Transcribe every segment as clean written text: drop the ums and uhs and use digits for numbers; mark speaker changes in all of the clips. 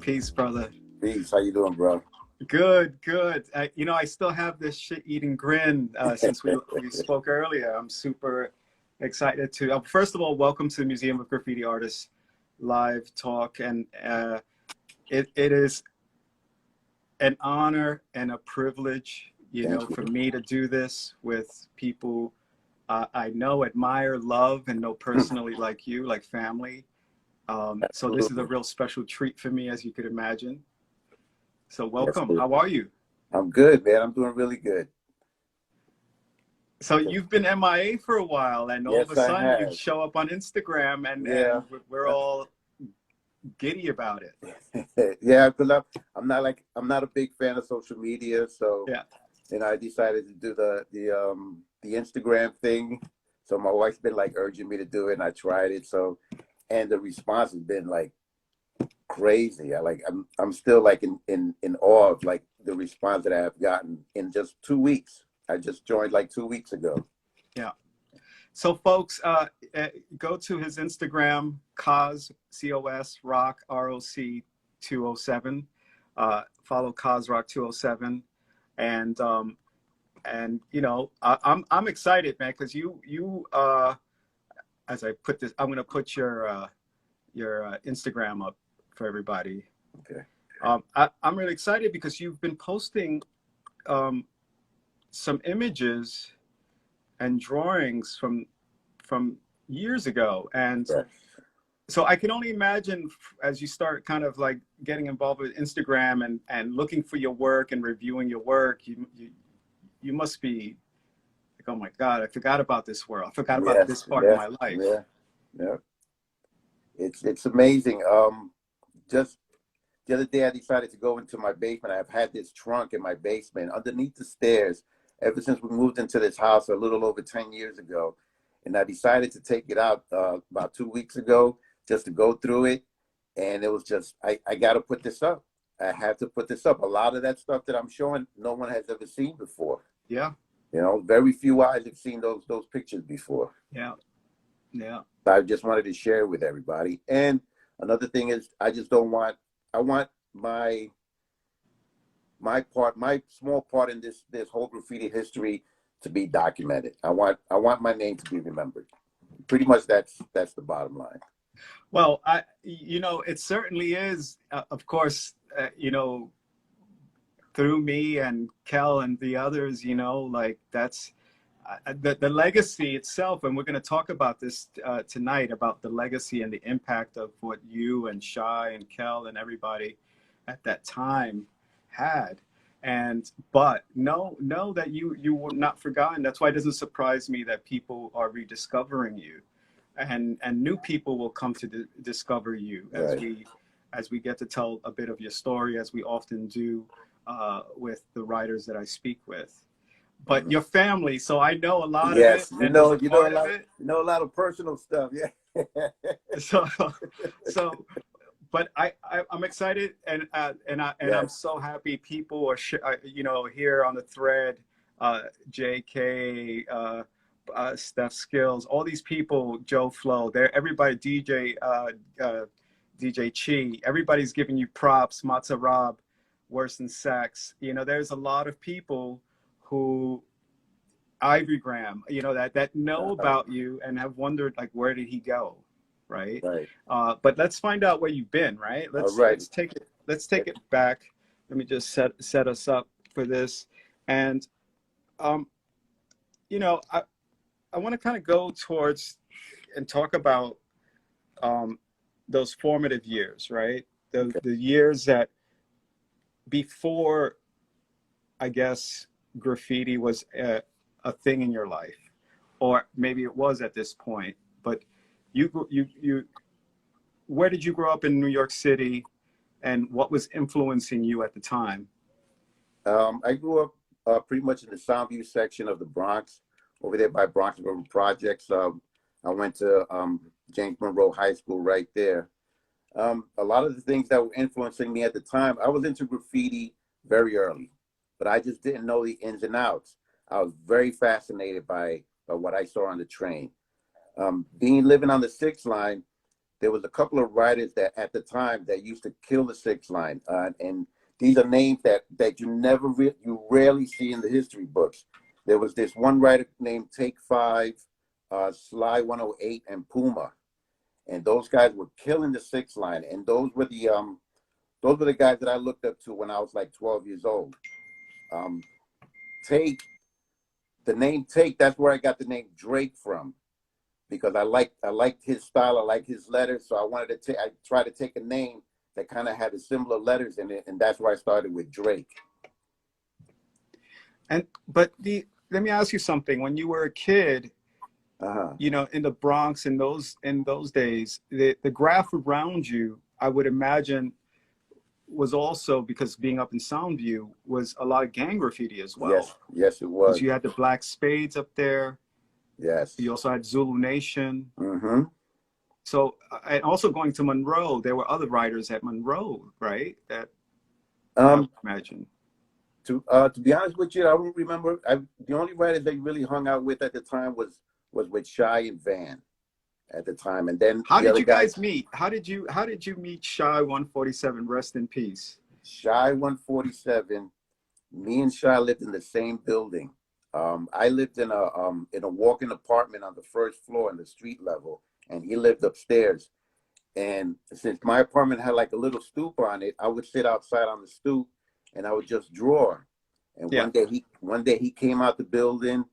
Speaker 1: Peace, brother.
Speaker 2: Peace. How you doing, bro?
Speaker 1: Good, good. I still have this shit-eating grin since we spoke earlier. I'm super excited to. First of all, welcome to the Museum of Graffiti Artists live talk, and it is an honor and a privilege, for me to do this with people I know, admire, love, and know personally, like you, like family. So this is a real special treat for me, as you could imagine. So welcome.
Speaker 2: Yes,
Speaker 1: how are you?
Speaker 2: I'm good, man. I'm doing really good.
Speaker 1: So you've been MIA for a while, and all of a
Speaker 2: Yes, I
Speaker 1: sudden you
Speaker 2: have.
Speaker 1: show up on Instagram, and we're all giddy about it.
Speaker 2: Yeah, because I'm not a big fan of social media, so
Speaker 1: Yeah.
Speaker 2: I decided to do the Instagram thing. So my wife's been like urging me to do it, and I tried it. So, and the response has been like crazy. I'm still like in awe of like the response that I have gotten in just 2 weeks. I just joined like 2 weeks ago.
Speaker 1: Yeah. So folks, go to his Instagram, COS, COS Rock, ROC 207. Follow COS Rock 207, and I'm excited, man, because you as I put this, I'm gonna put your Instagram up for everybody.
Speaker 2: Okay.
Speaker 1: I'm really excited because you've been posting some images and drawings from years ago, and
Speaker 2: Yes.
Speaker 1: so I can only imagine as you start kind of like getting involved with Instagram and looking for your work and reviewing your work, you must be like, oh my God, I forgot about this world. I forgot about this part of my life.
Speaker 2: Yeah. It's amazing. Just the other day I decided to go into my basement. I've had this trunk in my basement underneath the stairs ever since we moved into this house a little over 10 years ago. And I decided to take it out about 2 weeks ago just to go through it. And it was just, I got to put this up. I had to put this up. A lot of that stuff that I'm showing, no one has ever seen before.
Speaker 1: Yeah.
Speaker 2: Very few eyes have seen those pictures before.
Speaker 1: Yeah. Yeah.
Speaker 2: I just wanted to share with everybody. And another thing is, I want my small part in this whole graffiti history to be documented. I want my name to be remembered. Pretty much that's the bottom line.
Speaker 1: Well, it certainly is, of course, through me and Kel and the others, like that's the legacy itself. And we're going to talk about this tonight, about the legacy and the impact of what you and Shai and Kel and everybody at that time had. But know that you were not forgotten. That's why it doesn't surprise me that people are rediscovering you, and new people will come to discover you as we get to tell a bit of your story, as we often do with the writers that I speak with. But your family, so I know a lot of it.
Speaker 2: Yes, you know a lot of personal stuff. Yeah.
Speaker 1: so. But I'm excited, and I'm so happy people are here on the thread, JK, Steph Skills, all these people, Joe Flo, everybody, DJ Chi, everybody's giving you props, Matza Rob, Worse Than Sex. There's a lot of people who Ivory Graham, that know about you and have wondered, like, where did he go? Right. But let's find out where you've been. Right. Let's take it back. Let me just set us up for this. And, I want to kind of go towards and talk about those formative years, right? The years that before, I guess, graffiti was a thing in your life, or maybe it was at this point, but where did you grow up in New York City, and what was influencing you at the time?
Speaker 2: I grew up pretty much in the Soundview section of the Bronx, over there by Bronx River Projects. I went to James Monroe High School right there. A lot of the things that were influencing me at the time, I was into graffiti very early, but I just didn't know the ins and outs. I was very fascinated by what I saw on the train. Living on the 6th line, there was a couple of writers that at the time that used to kill the 6 line, and these are names that you rarely see in the history books. There was this one writer named Take Five, Sly 108, and Puma, and those guys were killing the 6 line. And those were the guys that I looked up to when I was like 12 years old. Take, the name Take, that's where I got the name Drake from, because I liked his style, I liked his letters, so I tried to take a name that kind of had the similar letters in it, and that's where I started with Drake.
Speaker 1: But let me ask you something. When you were a kid, you know, in the Bronx in those days, the graph around you, I would imagine, was also, because being up in Soundview, was a lot of gang graffiti as well.
Speaker 2: Yes, it was.
Speaker 1: Because you had the Black Spades up there.
Speaker 2: Yes.
Speaker 1: You also had Zulu Nation.
Speaker 2: Mm-hmm.
Speaker 1: So, and also going to Monroe, there were other writers at Monroe, right? That I would imagine.
Speaker 2: To be honest with you, I don't remember. The only writers they really hung out with at the time was with Shy and Van at the time, and then
Speaker 1: how did you guys meet? How did you meet Shy 147? Rest in peace.
Speaker 2: Shy 147. Me and Shy lived in the same building. I lived in a walk-in apartment on the first floor in the street level, and he lived upstairs. And since my apartment had like a little stoop on it, I would sit outside on the stoop and I would just draw. And one day he came out the building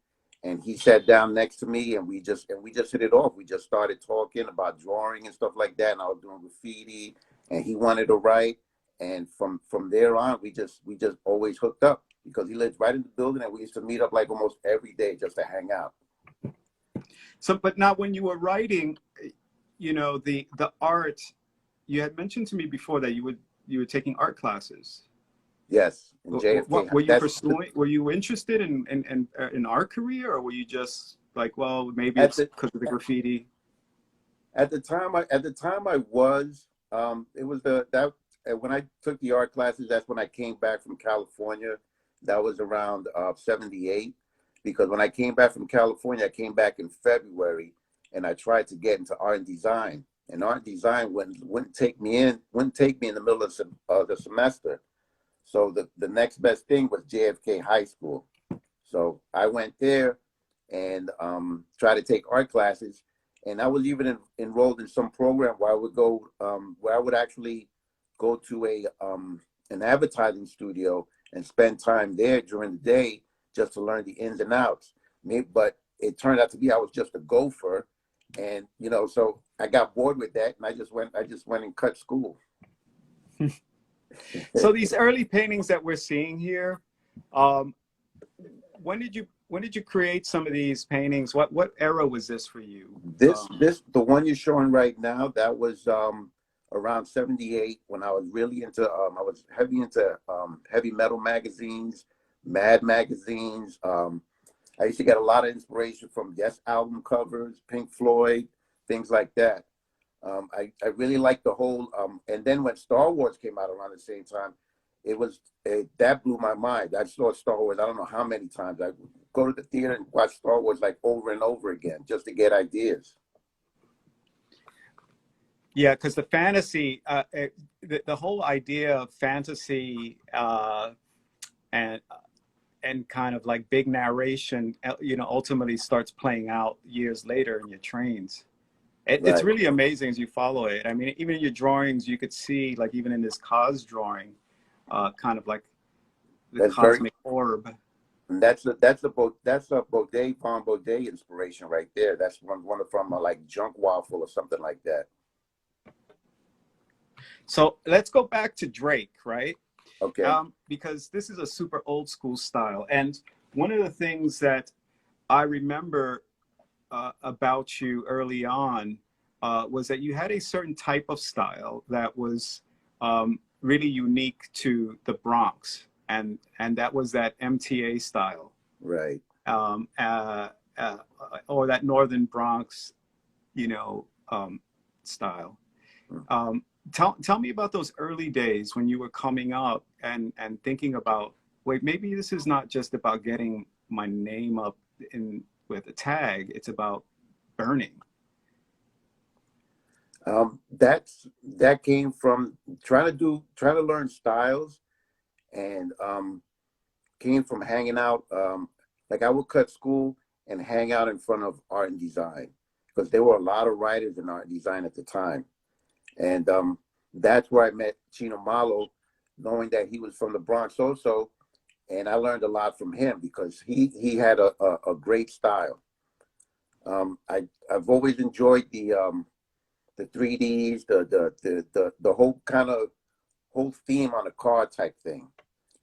Speaker 2: and he sat down next to me, and we just hit it off. We just started talking about drawing and stuff like that. And I was doing graffiti, and he wanted to write. And from there on, we just always hooked up, because he lived right in the building, and we used to meet up like almost every day just to hang out.
Speaker 1: So, but now when you were writing, you know, the art, you had mentioned to me before that you were taking art classes.
Speaker 2: Yes. In JFK.
Speaker 1: What were you pursuing? Were you interested in art career, or were you just like, well, maybe it's because of the graffiti?
Speaker 2: At the time I was. It was when I took the art classes, that's when I came back from California. That was around 78, because when I came back from California, I came back in February, and I tried to get into art and design. And art and design wouldn't take me in the middle of the semester. So the next best thing was JFK High School. So I went there and tried to take art classes. And I was even enrolled in some program where I would go, where I would actually go to an advertising studio and spend time there during the day just to learn the ins and outs. But it turned out to be I was just a gopher, and you know, so I got bored with that, and I just went and cut school.
Speaker 1: So these early paintings that we're seeing here, when did you create some of these paintings? What era was this for you?
Speaker 2: The one you're showing right now, that was around 78, when I was really into I was heavy into heavy metal magazines, Mad magazines. I used to get a lot of inspiration from Yes album covers, Pink Floyd, things like that. I really liked the whole, and then when Star Wars came out around the same time, that blew my mind. I saw Star Wars, I don't know how many times. I would go to the theater and watch Star Wars like over and over again just to get ideas.
Speaker 1: Yeah, because the fantasy, the whole idea of fantasy and kind of like big narration, you know, ultimately starts playing out years later in your trains. It's really amazing as you follow it. I mean, even in your drawings, you could see, like even in this COS drawing, kind of like the cosmic orb.
Speaker 2: And that's a Baudet, Von Baudet inspiration right there. That's one from like Junk Waffle or something like that.
Speaker 1: So let's go back to Drake, right?
Speaker 2: Okay.
Speaker 1: Because this is a super old school style. And one of the things that I remember about you early on was that you had a certain type of style that was really unique to the Bronx. And that was that MTA style.
Speaker 2: Right.
Speaker 1: Or that Northern Bronx, you know, style. Tell me about those early days when you were coming up and thinking about, wait, maybe this is not just about getting my name up with a tag, it's about burning.
Speaker 2: That came from trying to learn styles, and came from hanging out. Like I would cut school and hang out in front of art and design because there were a lot of writers in art and design at the time, and that's where I met Chino Malo, knowing that he was from the Bronx also, and I learned a lot from him because he had a great style. I've always enjoyed the 3Ds, the whole kind of whole theme on a car type thing.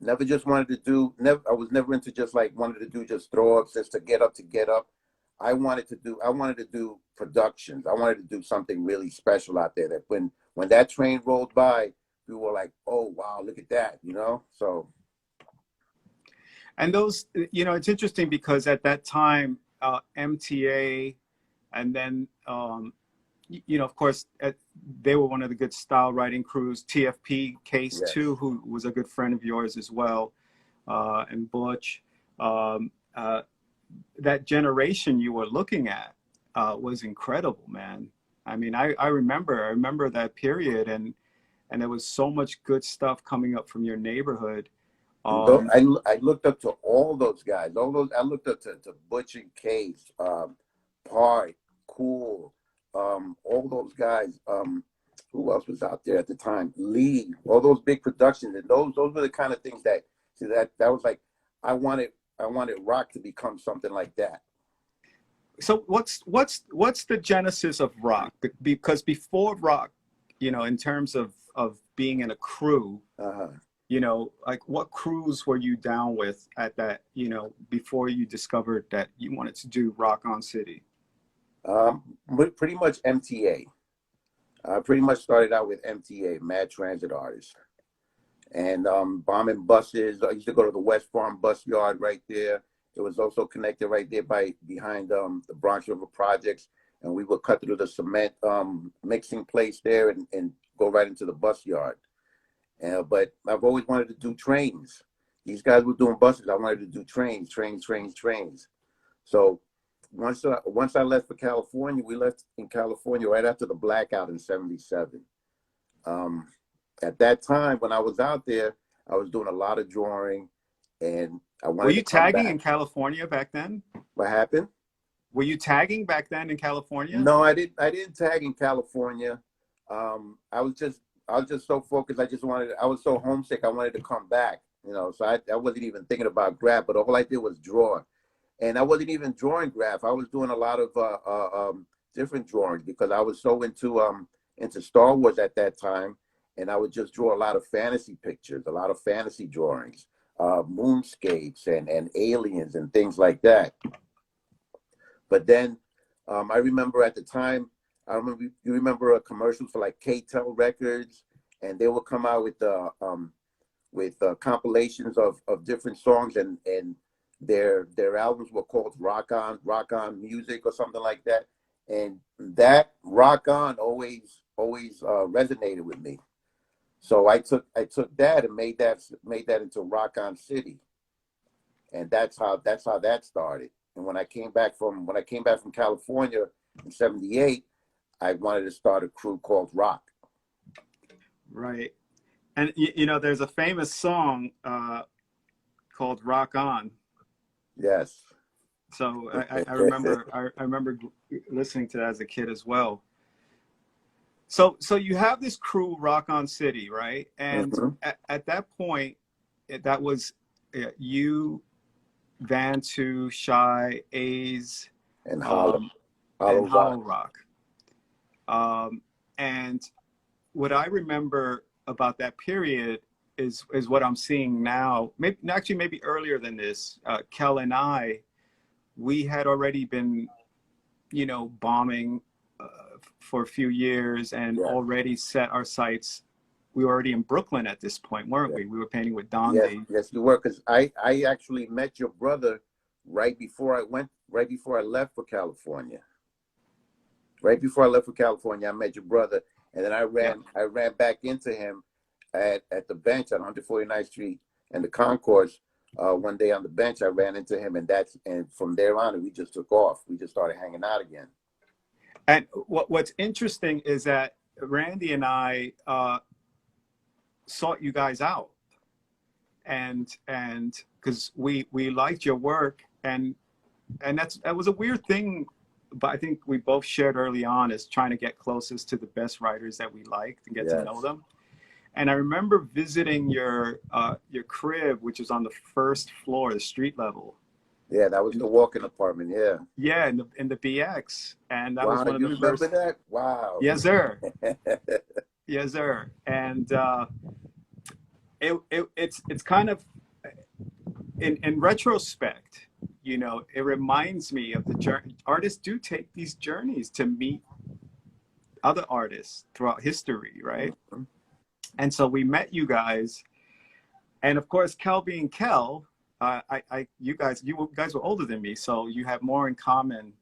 Speaker 2: Never just wanted to do. Never, I was never into just like wanted to do just throw ups just to get up to get up. I wanted to do productions. I wanted to do something really special out there. That when that train rolled by, we were like, oh wow, look at that, you know. So
Speaker 1: And those, you know, it's interesting because at that time, MTA, and then, you know, of course, they were one of the good style writing crews. TFP Case
Speaker 2: yes,
Speaker 1: too, who was a good friend of yours as well, and Butch. Um, that generation you were looking at was incredible, man. I mean, I remember that period, and there was so much good stuff coming up from your neighborhood. Um,
Speaker 2: I looked up to all those guys. All those I looked up to Butch and Case, Part, Cool, all those guys. Who else was out there at the time? Lee, all those big productions, and those were the kind of things that see that was like I wanted rock to become something like that.
Speaker 1: so what's the genesis of rock? Because before rock, you know, in terms of being in a crew,
Speaker 2: Uh,
Speaker 1: you know, like what crews were you down with at that, you know, before you discovered that you wanted to do Rock on City?
Speaker 2: but pretty much MTA. I pretty much started out with MTA, Mad Transit Artists, and bombing buses. I used to go to the West Farm bus yard right there. It was also connected right there by behind the Bronx River Projects, and we would cut through the cement mixing place there and go right into the bus yard. But I've always wanted to do trains. These guys were doing buses. I wanted to do trains. So once I left for California, we left in California right after the blackout in '77. Um, at that time, when I was out there, I was doing a lot of drawing, and I
Speaker 1: Were
Speaker 2: wanted to
Speaker 1: you
Speaker 2: come
Speaker 1: tagging in
Speaker 2: back.
Speaker 1: California back then?
Speaker 2: What happened?
Speaker 1: Were you tagging back then in California?
Speaker 2: No, I didn't. I didn't tag in California. Um, I was just I was just so focused. I just wanted. I was so homesick. I wanted to come back. You know, so I wasn't even thinking about graph, but all I did was draw, and I wasn't even drawing graph. I was doing a lot of different drawings because I was so into Star Wars at that time, and I would just draw a lot of fantasy pictures, a lot of fantasy drawings, moonscapes and aliens and things like that. But then I remember at the time, I remember you remember a commercial for like K-Tel Records, and they would come out with compilations of different songs, and their albums were called Rock On Music or something like that. And that Rock On always resonated with me. So I took that and made that into Rock On City, and that's how that started. And when I came back from California in '78, I wanted to start a crew called Rock.
Speaker 1: Right. And you know, there's a famous song called "Rock On."
Speaker 2: Yes.
Speaker 1: So I remember listening to that as a kid as well. So you have this crew, Rock On City, right? And
Speaker 2: Hmm.
Speaker 1: at that point, that was you, Van Two, Shy, A's,
Speaker 2: And
Speaker 1: um, and
Speaker 2: Hollow Rock.
Speaker 1: Hollow Rock. Um, and what I remember about that period is what I'm seeing now. Maybe actually maybe earlier than this. Kel and I, we had already been, you know, bombing for a few years and
Speaker 2: Yeah.
Speaker 1: already set our sights. We were already in Brooklyn at this point, weren't
Speaker 2: Yeah.
Speaker 1: we? We were painting with
Speaker 2: Yes,
Speaker 1: Dondi.
Speaker 2: yes, you were. Because I actually met your brother right before I left for California. Right before I left for California, I met your brother, and then
Speaker 1: Yeah.
Speaker 2: I ran back into him at the bench on 149th Street and the concourse. One day on the bench, I ran into him, and from there on, we just took off. We just started hanging out again.
Speaker 1: And what's interesting is that Randy and I sought you guys out, and because we liked your work, and that was a weird thing, but I think we both shared early on, is trying to get closest to the best writers that we liked and get to know
Speaker 2: Yes.
Speaker 1: them. And I remember visiting your crib, which is on the first floor, the street level.
Speaker 2: Yeah, that was the walk-in apartment. Yeah.
Speaker 1: Yeah, in the BX, and that was
Speaker 2: Wow,
Speaker 1: one of
Speaker 2: you
Speaker 1: the
Speaker 2: remember
Speaker 1: first.
Speaker 2: that? Wow.
Speaker 1: Yes, sir. Yes, sir. And it's kind of, in retrospect, it reminds me of the journey. Artists do take these journeys to meet other artists throughout history, right?
Speaker 2: Mhm.
Speaker 1: And so we met you guys, and of course, Kel being Kel, you guys were older than me, so you have more in common,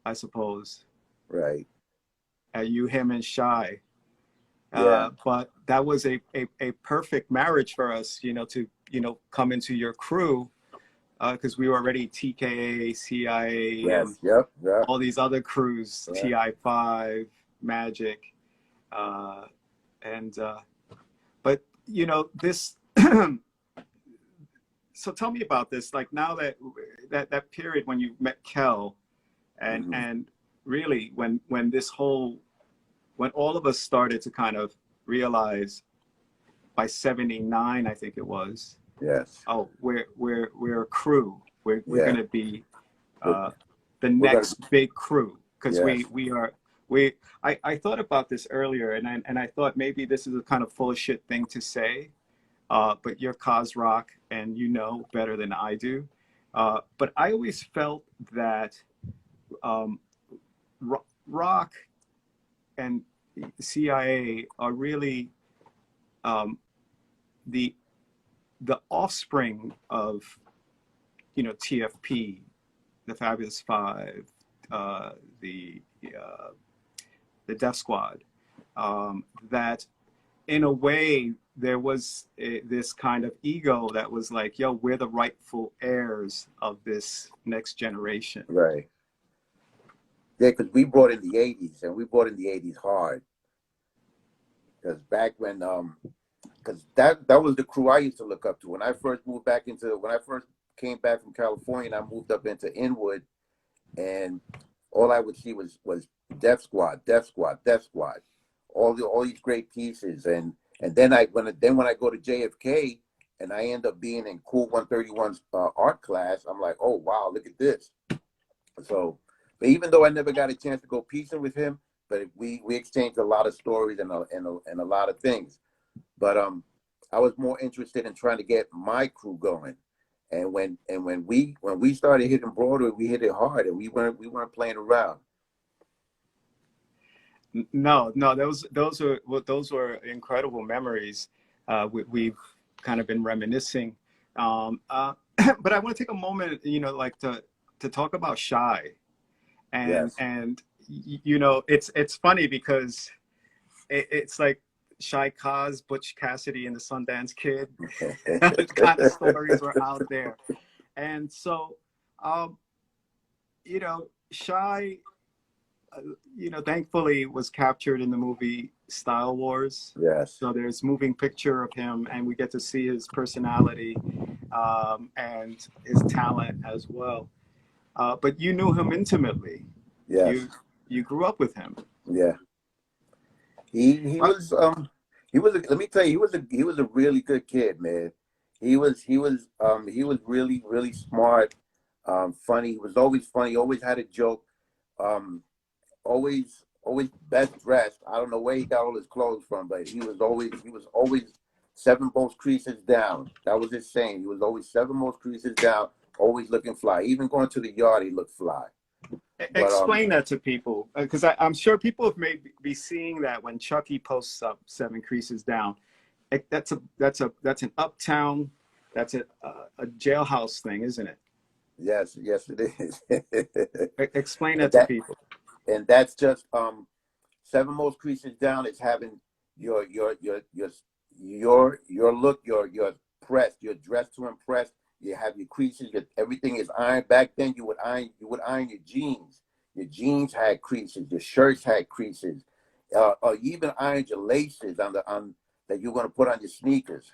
Speaker 1: I suppose.
Speaker 2: Right.
Speaker 1: You, him, and Shy.
Speaker 2: Yeah.
Speaker 1: But that was a perfect marriage for us, to come into your crew, because we were already TKA, CIA,
Speaker 2: Yes. Yep. Yeah.
Speaker 1: all these other crews,
Speaker 2: Yeah.
Speaker 1: TI5, Magic, and but this. So tell me about this. Like, now that period when you met Kel, and
Speaker 2: Mhm.
Speaker 1: and really when all of us started to kind of realize by 79, I think it was,
Speaker 2: Yes.
Speaker 1: oh, we're a crew. We're
Speaker 2: Yeah.
Speaker 1: gonna be
Speaker 2: We're,
Speaker 1: the
Speaker 2: we're gonna.
Speaker 1: next big crew, because
Speaker 2: Yes.
Speaker 1: I thought about this earlier, and I thought maybe this is a kind of full of shit thing to say, but you're COS Rock, and you know better than I do. But I always felt that um, rock and CIA are really the offspring of TFP, the Fabulous Five, the Death Squad. That in a way there was this kind of ego that was like, yo, we're the rightful heirs of this next generation.
Speaker 2: Right. Yeah, because we brought in the '80s, and we brought in the '80s hard. Because back when, because that was the crew I used to look up to when I first came back from California, and I moved up into Inwood, and all I would see was Death Squad, Death Squad, Death Squad, all these great pieces, and then when I go to JFK and I end up being in Cool 131's art class, I'm like, oh wow, look at this. So, but even though I never got a chance to go piecing with him, but we exchanged a lot of stories and a lot of things. But I was more interested in trying to get my crew going. And when we started hitting Broadway, we hit it hard, and we weren't playing around.
Speaker 1: No, those were incredible memories. We've kind of been reminiscing, but I want to take a moment, like to talk about Shy, and
Speaker 2: Yes.
Speaker 1: it's funny because it's like Shy Kaz, Butch Cassidy, and the Sundance Kid. Kind of stories were out there, and so Shy, thankfully was captured in the movie Style Wars.
Speaker 2: Yes.
Speaker 1: So there's moving picture of him, and we get to see his personality and his talent as well. But you knew him intimately.
Speaker 2: Yes.
Speaker 1: You grew up with him.
Speaker 2: Yeah. He was let me tell you, he was a really good kid, man. He was really smart, funny. He was always funny, always had a joke, always best dressed. I don't know where he got all his clothes from, but he was always seven most creases down. That was his saying. He was always seven most creases down, always looking fly. Even going to the yard, he looked fly. But
Speaker 1: Explain that to people, because I'm sure people may be seeing that when Chucky posts up seven creases down. That's an uptown, that's a jailhouse thing, isn't it?
Speaker 2: yes, it is.
Speaker 1: Explain
Speaker 2: and
Speaker 1: that to
Speaker 2: that
Speaker 1: people.
Speaker 2: and that's just seven most creases down is having your look, your press, you're dressed to impress. You have your creases, everything is ironed. Back then you would iron your jeans. Your jeans had creases. Your shirts had creases. You even ironed your laces on that you're going to put on your sneakers.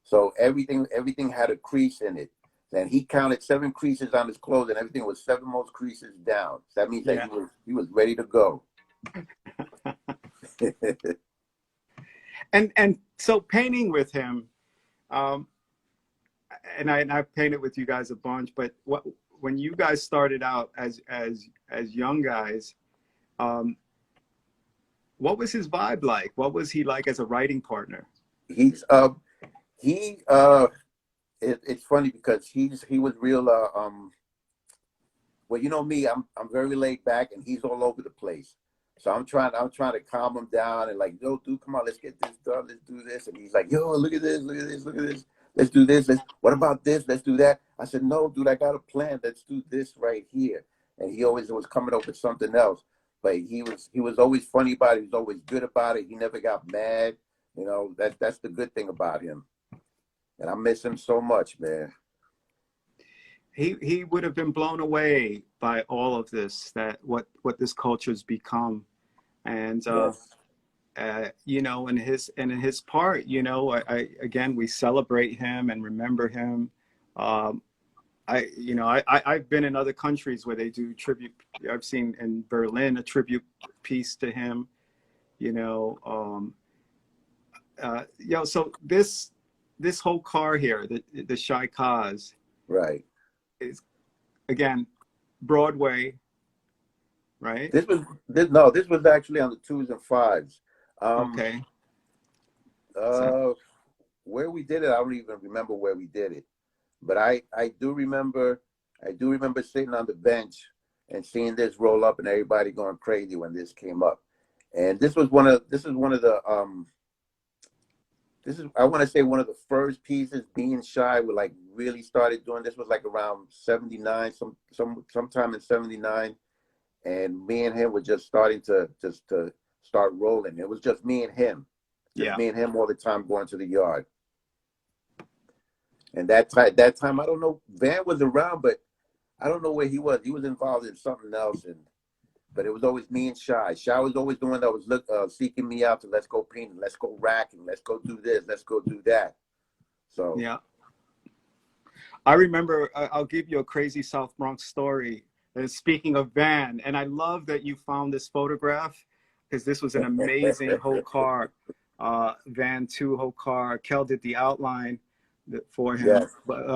Speaker 2: So everything had a crease in it. And he counted 7 creases on his clothes, and everything was 7 more creases down. So that means that he was ready to go.
Speaker 1: And so painting with him, and I've painted with you guys a bunch, but when you guys started out as young guys, what was his vibe like? What was he like as a writing partner?
Speaker 2: It's funny because he was real. Well, you know me, I'm very laid back, and he's all over the place. So I'm trying to calm him down and like, yo, dude, come on, let's get this done, let's do this. And he's like, yo, look at this, look at this, look at this. Let's do this. What about this? Let's do that. I said, no, dude, I got a plan. Let's do this right here. And he always was coming up with something else. But he was always funny about it. He was always good about it. He never got mad. You know, that's the good thing about him. And I miss him so much, man.
Speaker 1: He would have been blown away by all of this, that what this culture's become. And
Speaker 2: Yes.
Speaker 1: you know, in his part, you know, I again, we celebrate him and remember him. I've been in other countries where they do tribute. I've seen in Berlin a tribute piece to him, you know. So this whole car here, the Shy COS,
Speaker 2: Right.
Speaker 1: is again Broadway, right?
Speaker 2: This was actually on the 2s and 5s.
Speaker 1: Okay.
Speaker 2: Where we did it, I don't even remember where we did it, but I do remember sitting on the bench and seeing this roll up and everybody going crazy when this came up. And this is one of the I want to say one of the first pieces Being Shy we like really started doing. This was like around 79, sometime in 79. And me and him were just starting to start rolling. It was just me and him. Me and him all the time going to the yard. And that time, I don't know, Van was around, but I don't know where he was. He was involved in something else, but it was always me and Shy. Shy was always the one that was seeking me out to let's go painting, let's go racking, let's go do this, let's go do that. So
Speaker 1: yeah, I remember. I'll give you a crazy South Bronx story. Speaking of Van, and I love that you found this photograph because this was an amazing whole car, Van 2 whole car. Kel did the outline for him,
Speaker 2: yes.
Speaker 1: But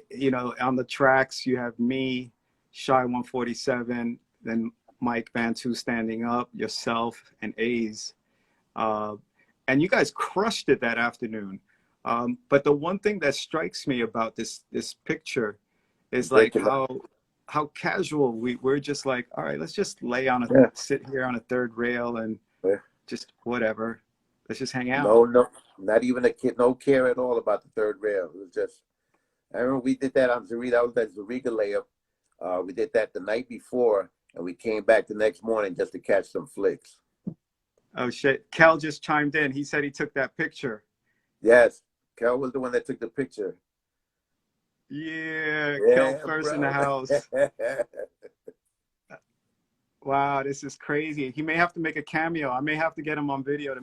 Speaker 1: you know, on the tracks you have me, Shy 147, then Mike Van 2 standing up, yourself, and A's, and you guys crushed it that afternoon. But the one thing that strikes me about this picture is like how casual we're just like, all right, let's just sit here on a third rail and just whatever. Let's just hang out.
Speaker 2: No, not even a kid, no care at all about the third rail. It was just, I remember we did that on Zariga. That was that Zariga layup. We did that the night before, and we came back the next morning just to catch some flicks.
Speaker 1: Oh shit! Kel just chimed in. He said he took that picture.
Speaker 2: Yes, Kel was the one that took the picture.
Speaker 1: Yeah, Kel first, bro. In the house. Wow, this is crazy. He may have to make a cameo. I may have to get him on video to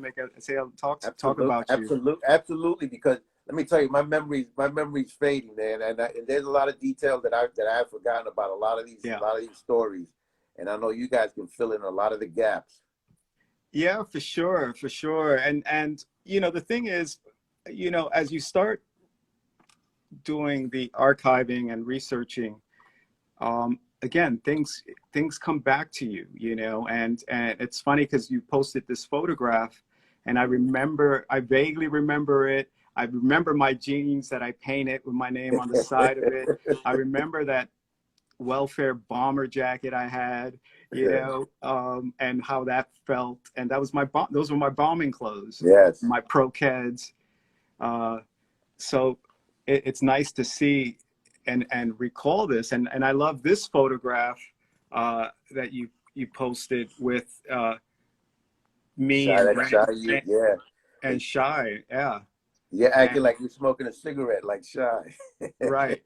Speaker 1: talk about you.
Speaker 2: Absolutely, because let me tell you, my memory's fading, man, and there's a lot of details that I've forgotten about a lot of these stories, and I know you guys can fill in a lot of the gaps.
Speaker 1: Yeah, for sure. And you know, the thing is, you know, as you start doing the archiving and researching, again, things come back to you, you know, and it's funny because you posted this photograph, and I vaguely remember it. I remember my jeans that I painted with my name on the side of it. I remember that welfare bomber jacket I had, you know, and how that felt. And that was those were my bombing clothes.
Speaker 2: Yes.
Speaker 1: My pro Keds. So it's nice to see and recall this. And I love this photograph that you posted with me
Speaker 2: Shy,
Speaker 1: and Shy. Yeah.
Speaker 2: Yeah, acting like you're smoking a cigarette like Shy.
Speaker 1: Right.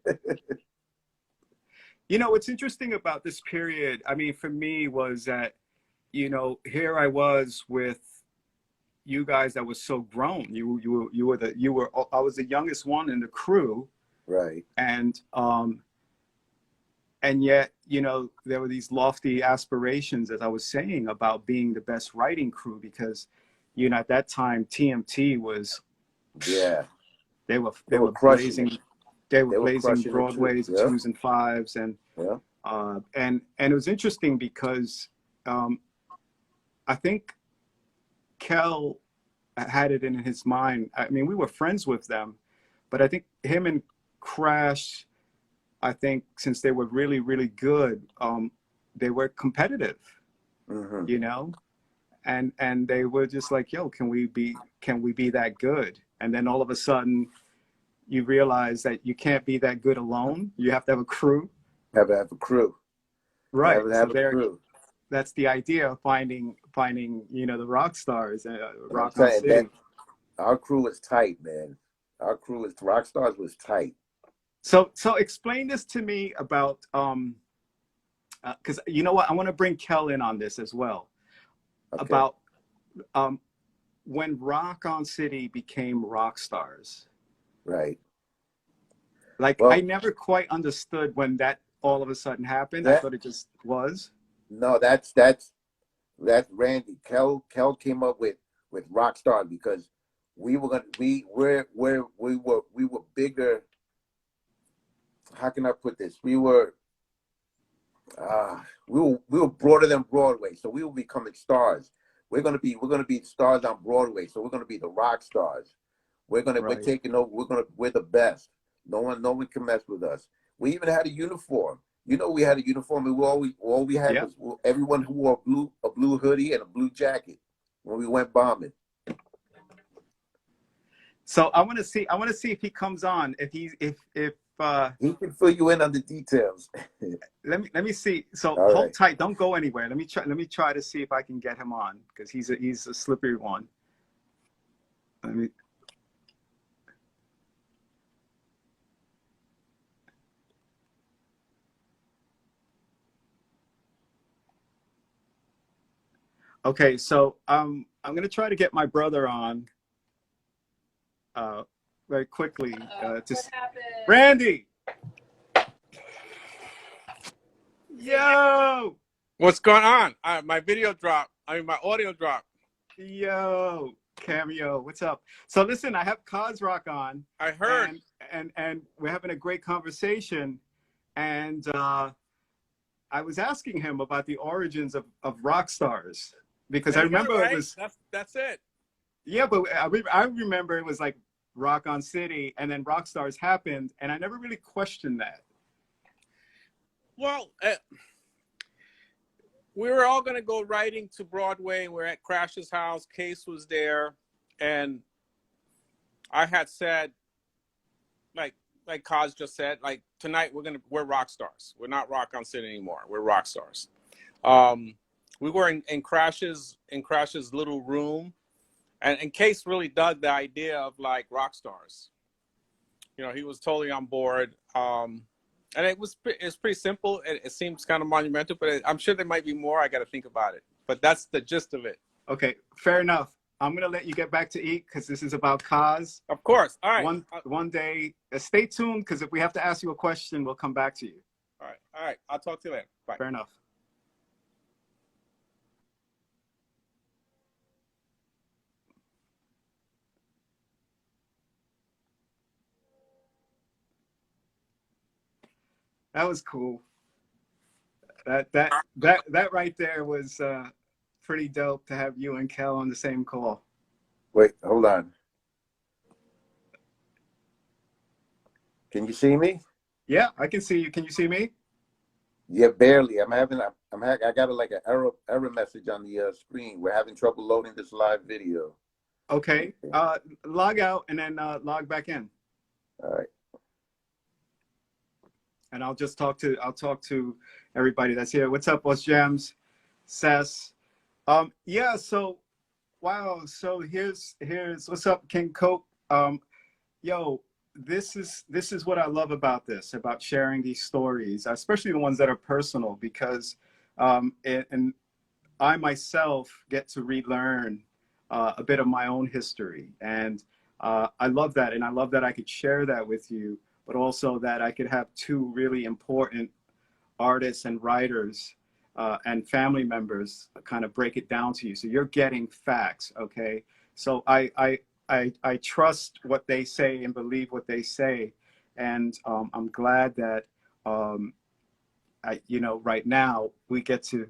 Speaker 1: You know, what's interesting about this period, I mean, for me was that, you know, here I was with you guys that was so grown. I was the youngest one in the crew.
Speaker 2: Right.
Speaker 1: And yet, you know, there were these lofty aspirations, as I was saying, about being the best writing crew because, you know, at that time TMT was,
Speaker 2: Yeah.
Speaker 1: they
Speaker 2: They
Speaker 1: were
Speaker 2: were crushing
Speaker 1: blazing,
Speaker 2: it.
Speaker 1: they were
Speaker 2: They were
Speaker 1: blazing
Speaker 2: crushing it too.
Speaker 1: Broadways,
Speaker 2: Yeah.
Speaker 1: 2s and 5s,
Speaker 2: Yeah.
Speaker 1: and it was interesting because I think Kel had it in his mind. I mean, we were friends with them, but I think him and Crash, I think since they were really, really good, they were competitive,
Speaker 2: Mm-hmm.
Speaker 1: you know, and they were just like, yo, can we be that good? And then all of a sudden you realize that you can't be that good alone. You have to have a crew.
Speaker 2: Have a crew.
Speaker 1: Right. So
Speaker 2: Have a crew.
Speaker 1: that's the idea of finding, you know, the rock stars,
Speaker 2: And I'm
Speaker 1: Rock on
Speaker 2: saying that
Speaker 1: City.
Speaker 2: our crew was tight, man. Our crew is Rockstars was tight.
Speaker 1: So explain this to me about, because you know what, I want to bring Kel in on this as well,
Speaker 2: Okay.
Speaker 1: about when Rock on City became rock stars.
Speaker 2: Right.
Speaker 1: Like,
Speaker 2: Well,
Speaker 1: I never quite understood when that all of a sudden happened. I thought it just was.
Speaker 2: no, that's Randy. Kel came up with Rockstar because we were bigger. How can I put this? We were broader than Broadway, so we were becoming stars. We're gonna be stars on Broadway, so we're gonna be the rock stars. We're
Speaker 1: Right.
Speaker 2: taking over. We're the best. No one can mess with us. We even had a uniform. You know, we had a uniform, and all we had
Speaker 1: Yeah.
Speaker 2: was everyone who wore a blue hoodie and a blue jacket when we went bombing.
Speaker 1: So I want to see if he comes on. If he
Speaker 2: He can fill you in on the details.
Speaker 1: let me see. So
Speaker 2: All
Speaker 1: hold
Speaker 2: right.
Speaker 1: tight. Don't go anywhere. Let me try to see if I can get him on because he's a slippery one. Let me. Okay, so I'm gonna try to get my brother on very quickly. To Randy. Yo,
Speaker 3: What's going on? My video dropped. I mean, my audio dropped.
Speaker 1: yo, Cameo. What's up? So listen, I have COS Rock on.
Speaker 3: I heard.
Speaker 1: And we're having a great conversation. And I was asking him about the origins of rock stars because I remember
Speaker 3: right?
Speaker 1: it was
Speaker 3: that's it.
Speaker 1: yeah, but I remember it was like Rock on City, and then rock stars happened, and I never really questioned that.
Speaker 3: Well, we were all going to go riding to Broadway, and we're at Crash's house. Case was there, and I had said, like Kaz just said, like tonight we're rock stars. We're not Rock on City anymore. We're rock stars. We were in Crash's little room, and Case really dug the idea of like rock stars. You know, he was totally on board. And it's pretty simple. It seems kind of monumental, but I'm sure there might be more. I got to think about it. But that's the gist of it.
Speaker 1: Okay, fair enough. I'm gonna let you get back to eat because this is about COS.
Speaker 3: Of course. All right.
Speaker 1: One day, stay tuned because if we have to ask you a question, we'll come back to you.
Speaker 3: All right. All right. I'll talk to you later. Bye.
Speaker 1: Fair enough. That was cool. That right there was pretty dope to have you and Kel on the same call.
Speaker 2: Wait, hold on. Can you see me?
Speaker 1: Yeah, I can see you. Can you see me?
Speaker 2: Yeah, barely. I got an error message on the screen. We're having trouble loading this live video.
Speaker 1: Okay. Log out and then log back in.
Speaker 2: All right.
Speaker 1: And I'll talk to everybody that's here. What's up, Boss Jams? Sess. Yeah, so wow, so here's what's up, King Coke. Yo, this is what I love about this, about sharing these stories, especially the ones that are personal, because and I myself get to relearn a bit of my own history, and I love that, and I love that I could share that with you, but also that I could have two really important artists and writers and family members kind of break it down to you. So you're getting facts, okay? So I trust what they say and believe what they say, and I'm glad that right now we get to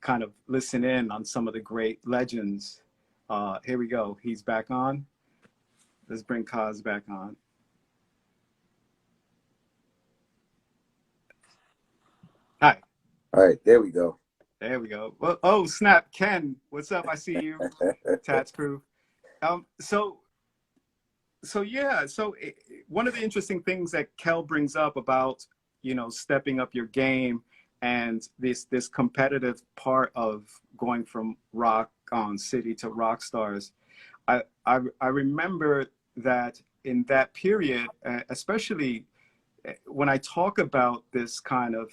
Speaker 1: kind of listen in on some of the great legends. Here we go. He's back on. Let's bring COS back on. Hi.
Speaker 2: All right, there we go.
Speaker 1: There we go. Well, oh, snap. Ken, what's up? I see you. Tats crew. So yeah, one of the interesting things that Kel brings up about, stepping up your game and this competitive part of going from rock on city to rock stars. I remember that in that period, especially when I talk about this kind of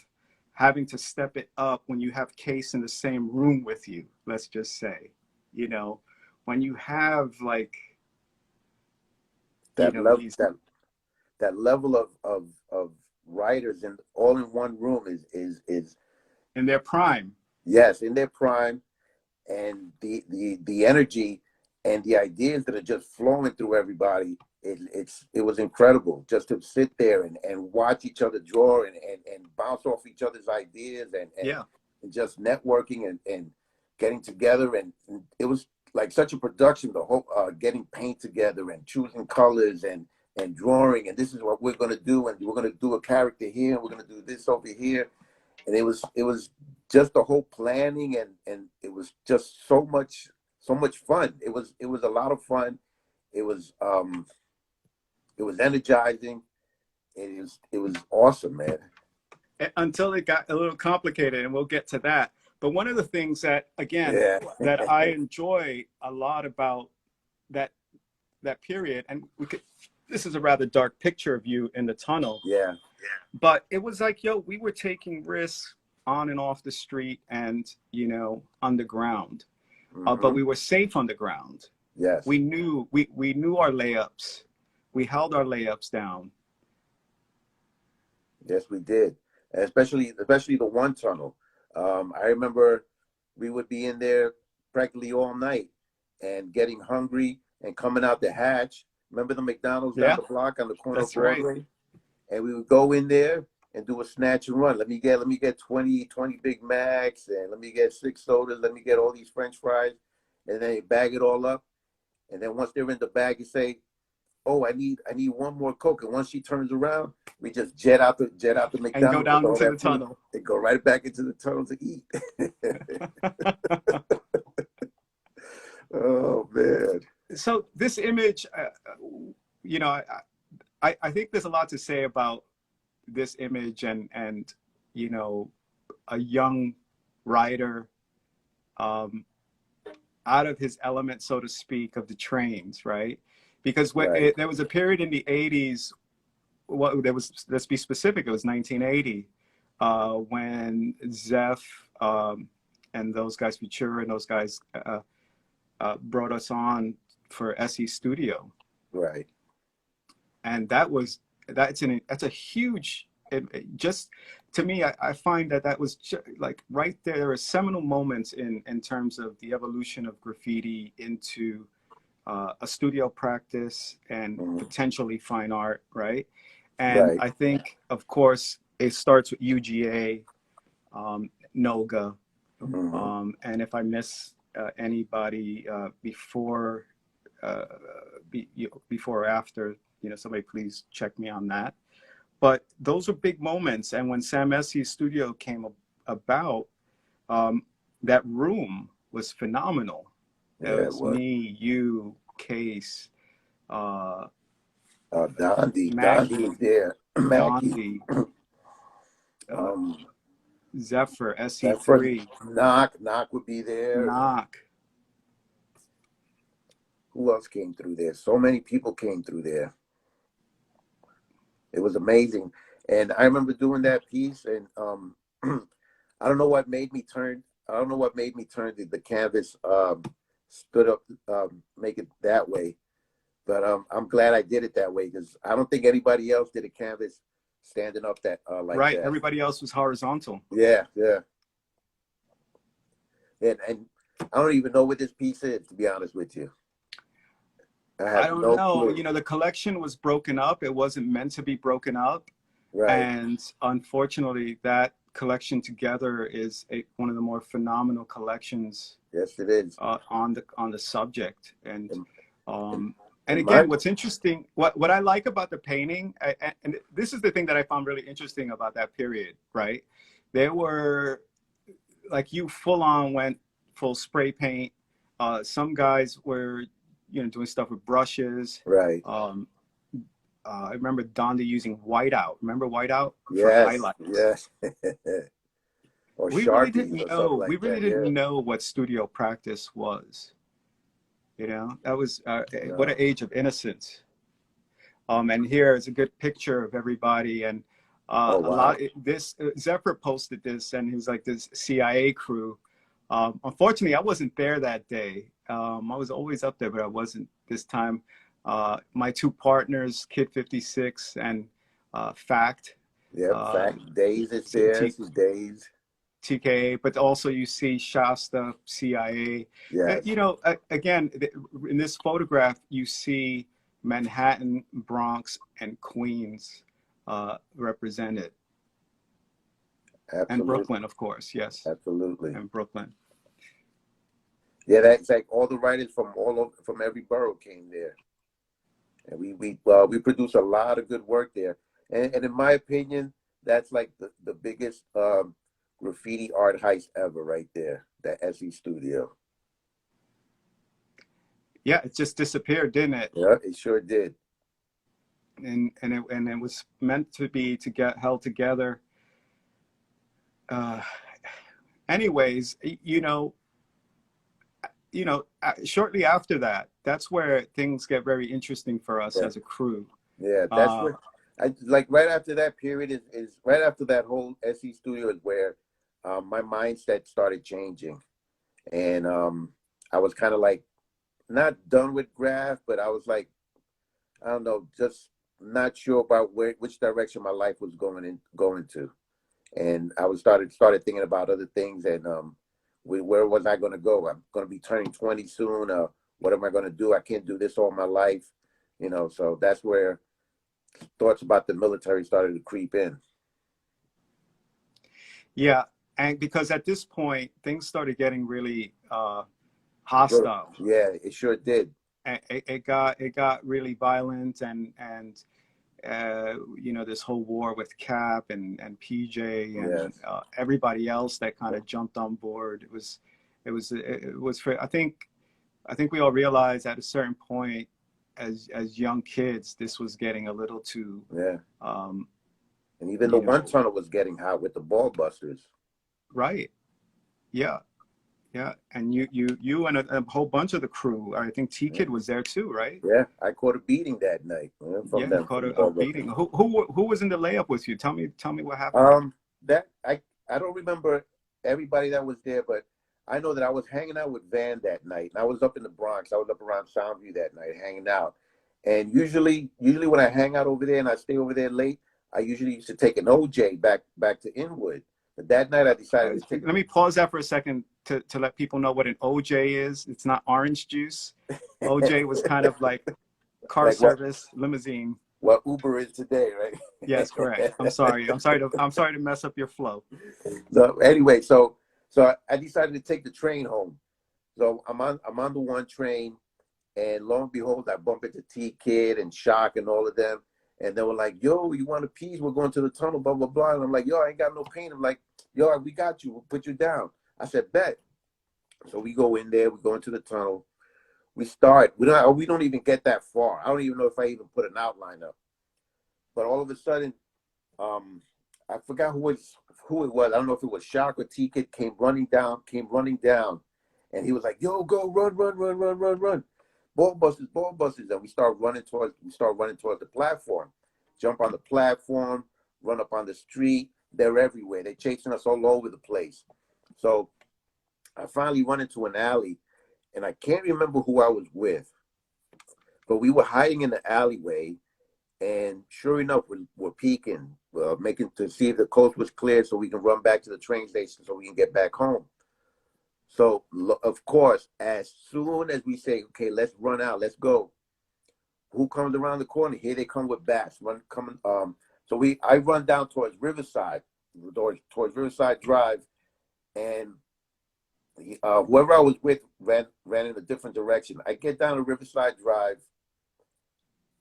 Speaker 1: having to step it up when you have Case in the same room with you, let's just say, when you have like
Speaker 2: that level of writers and all in one room is
Speaker 1: in their prime.
Speaker 2: Yes, in their prime, and the energy and the ideas that are just flowing through everybody. It was incredible just to sit there and watch each other draw and bounce off each other's ideas and just networking and getting together, and it was like such a production, the whole getting paint together and choosing colors and drawing, and this is what we're going to do, and we're going to do a character here, and we're going to do this over here, and it was just the whole planning, and it was just so much fun. It was a lot of fun. It was energizing. It was awesome, man.
Speaker 1: Until it got a little complicated, and we'll get to that. But one of the things that, again, that I enjoy a lot about that period, and this is a rather dark picture of you in the tunnel.
Speaker 2: Yeah.
Speaker 1: But it was like, we were taking risks on and off the street and, underground. But we were safe on the ground.
Speaker 2: Yes.
Speaker 1: We knew our layups. We held our layups down.
Speaker 2: Yes, we did. Especially the one tunnel. I remember we would be in there practically all night and getting hungry and coming out the hatch. Remember the McDonald's down the block on the corner of Broadway? Right. And we would go in there and do a snatch and run. Let me get 20 Big Macs, and let me get 6 sodas. Let me get all these French fries, and then you bag it all up. And then once they're in the bag, you say, "Oh, I need one more Coke." And once she turns around, we just jet out the McDonald's
Speaker 1: and go down into the tunnel.
Speaker 2: And go right back into the tunnel to eat. Oh man!
Speaker 1: So this image, I think there's a lot to say about this image and a young writer out of his element, so to speak, of the trains, right? Because there was a period in the 80s, let's be specific, it was 1980, when Zeph and those guys, Futura and those guys brought us on for SE Studio.
Speaker 2: Right.
Speaker 1: And that's a huge, just to me, I find that was like right there. There are seminal moments in terms of the evolution of graffiti into a studio practice and potentially fine art, right? And I think, of course, it starts with UGA, Noga, and if I miss anybody before or after, somebody please check me on that. But those are big moments. And when Sam Essie's studio came about, that room was phenomenal. It was me, you, Case,
Speaker 2: Dondi was there.
Speaker 1: Dondi, Zephyr, SE3.
Speaker 2: Knock would be there.
Speaker 1: Knock.
Speaker 2: Who else came through there? So many people came through there. It was amazing. And I remember doing that piece, and I don't know what made me turn. I don't know what made me turn the canvas stood up, make it that way. But I'm glad I did it that way, because I don't think anybody else did a canvas standing up that like
Speaker 1: Right.
Speaker 2: that.
Speaker 1: Everybody else was horizontal.
Speaker 2: Yeah, yeah. And I don't even know what this piece is, to be honest with you. I
Speaker 1: I
Speaker 2: have
Speaker 1: don't
Speaker 2: no
Speaker 1: know.
Speaker 2: clue.
Speaker 1: You know, the collection was broken up. It wasn't meant to be broken up.
Speaker 2: Right.
Speaker 1: And unfortunately, that collection together is one of the more phenomenal collections
Speaker 2: Yes, it is.
Speaker 1: on the subject.
Speaker 2: In,
Speaker 1: And
Speaker 2: in my
Speaker 1: again, what's interesting, what I like about the painting, and this is the thing that I found really interesting about that period, right? There were, like, you full on went full spray paint. Some guys were, you know, doing stuff with brushes.
Speaker 2: right.
Speaker 1: I remember Donda using whiteout. Remember whiteout for
Speaker 2: Yes,
Speaker 1: highlights?
Speaker 2: yes. Or
Speaker 1: We really
Speaker 2: Sharpies
Speaker 1: didn't
Speaker 2: or something
Speaker 1: know. We
Speaker 2: like
Speaker 1: really
Speaker 2: that. Yeah.
Speaker 1: didn't know what studio practice was. You know, that was what an
Speaker 2: No.
Speaker 1: age of innocence. And here is a good picture of everybody. And
Speaker 2: Oh
Speaker 1: a
Speaker 2: wow.
Speaker 1: lot. This Zephyr posted this, and he was like, this CIA crew. Unfortunately, I wasn't there that day. I was always up there, but I wasn't this time. My two partners, Kid 56 and Fact,
Speaker 2: Yep.
Speaker 1: uh,
Speaker 2: Fact. Days is there. See Days.
Speaker 1: TKA, but also you see Shasta, CIA.
Speaker 2: Yes.
Speaker 1: You know, again, in this photograph, you see Manhattan, Bronx, and Queens represented, and
Speaker 2: Absolutely.
Speaker 1: Brooklyn, of course, yes,
Speaker 2: Absolutely.
Speaker 1: and Brooklyn.
Speaker 2: Yeah, that's like all the writers from all over, from every borough came there, and we produce a lot of good work there. And in my opinion, that's like the biggest graffiti art heist ever, right there. That SE studio.
Speaker 1: Yeah, it just disappeared, didn't it?
Speaker 2: Yeah, it sure did.
Speaker 1: And it was meant to be to get held together. Uh, anyways, shortly after that, that's where things get very interesting for us
Speaker 2: Yeah,
Speaker 1: as a crew.
Speaker 2: yeah. That's
Speaker 1: Uh,
Speaker 2: what I like. Right after that period is right after that whole SE studio is where my mindset started changing, and I was kind of like not done with graph, but I was like, I don't know, just not sure about which direction my life was going to. And I was started thinking about other things, and where was I going to go? I'm going to be turning 20 soon. What am I going to do? I can't do this all my life, you know. So that's where thoughts about the military started to creep in.
Speaker 1: yeah, and because at this point things started getting really
Speaker 2: Sure.
Speaker 1: hostile.
Speaker 2: Yeah, it sure did.
Speaker 1: And it got really violent, and this whole war with Cap and PJ and
Speaker 2: Yes.
Speaker 1: everybody else that kind of jumped on board. I think we all realized at a certain point, as young kids, this was getting a little too,
Speaker 2: Yeah.
Speaker 1: um,
Speaker 2: And even the
Speaker 1: you
Speaker 2: one
Speaker 1: know,
Speaker 2: tunnel was getting hot with the ball busters.
Speaker 1: right. Yeah. Yeah. And you and a whole bunch of the crew, I think T
Speaker 2: Yeah.
Speaker 1: Kid was there too, right?
Speaker 2: Yeah. I caught a beating that night, from
Speaker 1: Yeah, you
Speaker 2: them,
Speaker 1: caught
Speaker 2: from the
Speaker 1: a
Speaker 2: ball
Speaker 1: beating.
Speaker 2: busters.
Speaker 1: Who was in the layup with you? Tell me what happened.
Speaker 2: That I don't remember everybody that was there, but I know that I was hanging out with Van that night, and I was up in the Bronx. I was up around Soundview that night, hanging out. And usually when I hang out over there and I stay over there late, I usually used to take an OJ back to Inwood. But that night I decided to take.
Speaker 1: Let me pause that for a second to let people know what an OJ is. It's not orange juice. OJ was kind of like car
Speaker 2: Like
Speaker 1: service limousine.
Speaker 2: what Uber is today,
Speaker 1: Yes, correct.
Speaker 2: right?
Speaker 1: I'm sorry to mess up your flow.
Speaker 2: So anyway, so I decided to take the train home. So I'm on the one train, and lo and behold, I bump into T Kid and Shock and all of them, and they were like, "Yo, you want a piece? We're going to the tunnel, blah blah blah." And I'm like, "Yo, I ain't got no paint." I'm like, "Yo, we got you. We'll put you down." I said, "Bet." So we go in there. We go into the tunnel. We start. We don't even get that far. I don't even know if I even put an outline up. But all of a sudden, I forgot who it was. I don't know if it was Shock or T Kid came running down, and he was like, "Yo, go run, run, run, run, run, run, ball busters," and we start running towards the platform. jump on the platform, run up on the street. They're everywhere. They're chasing us all over the place. So I finally run into an alley, and I can't remember who I was with, but we were hiding in the alleyway, and sure enough, we're peeking, making to see if the coast was clear so we can run back to the train station so we can get back home. So, of course, as soon as we say, okay, let's run out, let's go, who comes around the corner? Here they come with bats. So I run down towards Riverside Drive, and whoever I was with ran in a different direction. I get down to Riverside Drive.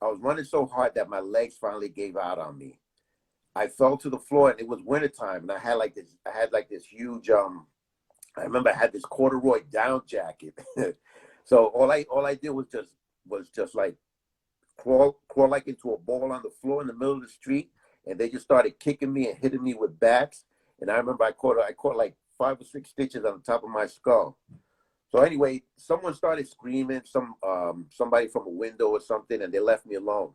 Speaker 2: I was running so hard that my legs finally gave out on me. I fell to the floor, and it was wintertime, and I had like this huge I remember I had this corduroy down jacket. So all I did was just like crawl like into a ball on the floor in the middle of the street, and they just started kicking me and hitting me with bats. And I remember I caught like 5 or 6 stitches on the top of my skull. So anyway, someone started screaming, somebody from a window or something, and they left me alone.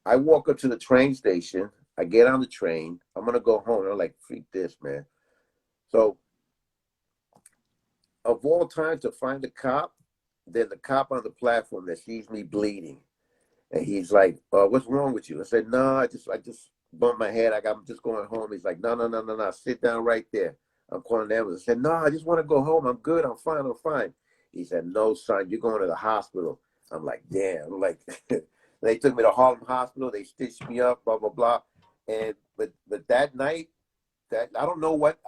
Speaker 2: I walk up to the train station. I get on the train. I'm gonna go home. And I'm like, freak this, man. So of all times to find a cop, there's a cop on the platform that sees me bleeding. And he's like, what's wrong with you? I said, no, I just bumped my head. I'm just going home. He's like, no, sit down right there. I'm calling the ambulance. I said, no, I just want to go home. I'm good. I'm fine. He said, no, son, you're going to the hospital. I'm like, damn. I'm like, they took me to Harlem Hospital. They stitched me up, blah, blah, blah. And but that night, I don't know what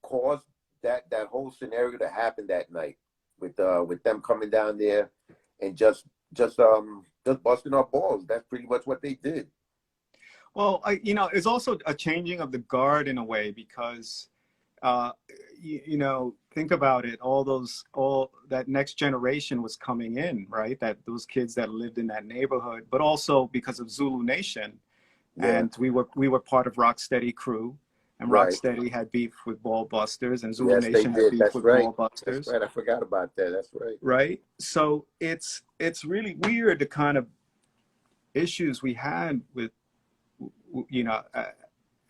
Speaker 2: caused that whole scenario to happen that night with them coming down there and just busting our balls. That's pretty much what they did.
Speaker 1: Well, it's also a changing of the guard in a way, because think about it. All that next generation was coming in, right? That those kids that lived in that neighborhood, but also because of Zulu Nation, and we were part of Rocksteady crew, and Rocksteady had beef with Ball Busters, and Zulu Nation had beef with Ball Busters.
Speaker 2: That's right. I forgot about that. That's right.
Speaker 1: Right. So it's really weird, the kind of issues we had with,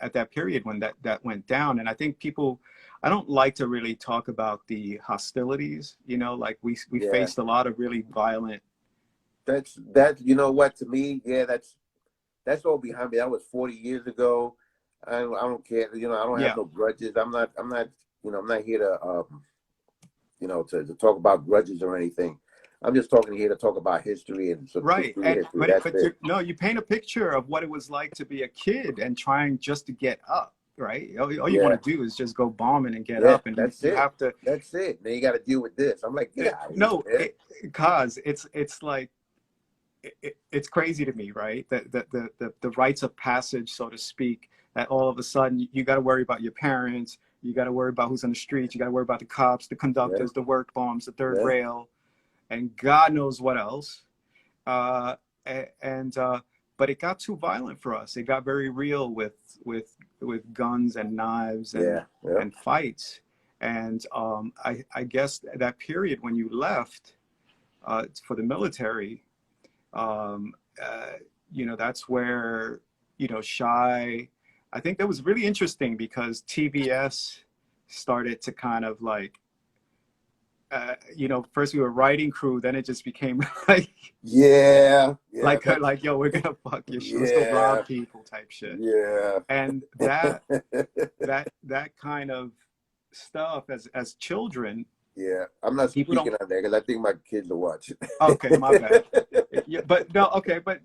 Speaker 1: at that period when that went down. And I think I don't like to really talk about the hostilities, like we faced a lot of really violent.
Speaker 2: You know what, to me, that's all behind me. That was 40 years ago. I don't care. I don't have no grudges. I'm not here to, to talk about grudges or anything. I'm just here to talk about history and some history.
Speaker 1: But you paint a picture of what it was like to be a kid and trying just to get up, right? All you want to do is just go bombing and get up, and
Speaker 2: that's
Speaker 1: you have to.
Speaker 2: That's it. Then you got to deal with this. I'm like,
Speaker 1: because it's like, it's crazy to me, right? That the rites of passage, so to speak, that all of a sudden you got to worry about your parents, you got to worry about who's on the streets, you got to worry about the cops, the conductors, the work bombs, the third rail, and God knows what else. But it got too violent for us. It got very real with guns and knives and fights. And I guess that period when you left for the military, that's where, Shy, I think that was really interesting because TBS started to kind of like, first we were writing crew, then it just became like, like, yo, we're gonna fuck your shit. Let's go rob people type shit.
Speaker 2: Yeah.
Speaker 1: And that kind of stuff as children.
Speaker 2: Yeah, I'm not speaking on that because I think my kids will watch.
Speaker 1: Okay, my bad. Yeah, but no, okay, but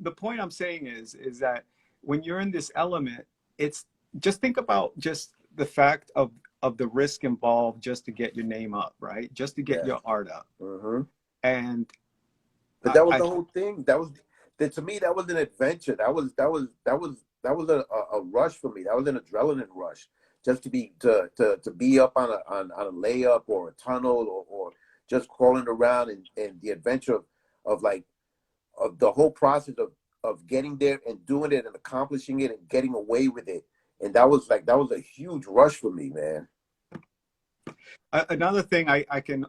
Speaker 1: the point I'm saying is that when you're in this element, it's just think about just the fact of the risk involved just to get your name up, right? Just to get your art up.
Speaker 2: Mm-hmm.
Speaker 1: But
Speaker 2: that was the whole thing. To me, that was an adventure. That was a rush for me. That was an adrenaline rush. Just to be up on a layup or a tunnel or just crawling around and the adventure of the whole process of getting there and doing it and accomplishing it and getting away with it. And that was a huge rush for me, man.
Speaker 1: Another thing I can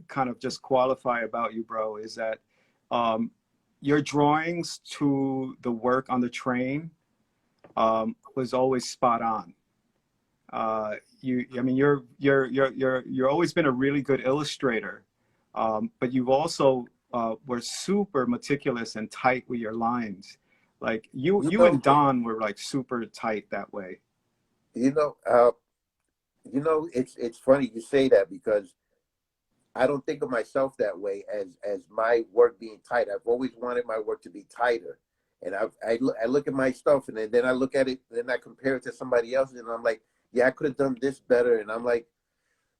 Speaker 1: kind of just qualify about you, bro, is that your drawings to the work on the train was always spot on. I mean, you're always been a really good illustrator, but you've also were super meticulous and tight with your lines. Like
Speaker 2: You
Speaker 1: you
Speaker 2: know,
Speaker 1: and Don were like super tight that way.
Speaker 2: you know, it's funny you say that because I don't think of myself that way as my work being tight. I've always wanted my work to be tighter, and I look at my stuff and then I look at it, and then I compare it to somebody else, and I'm like, yeah, I could have done this better, and I'm like,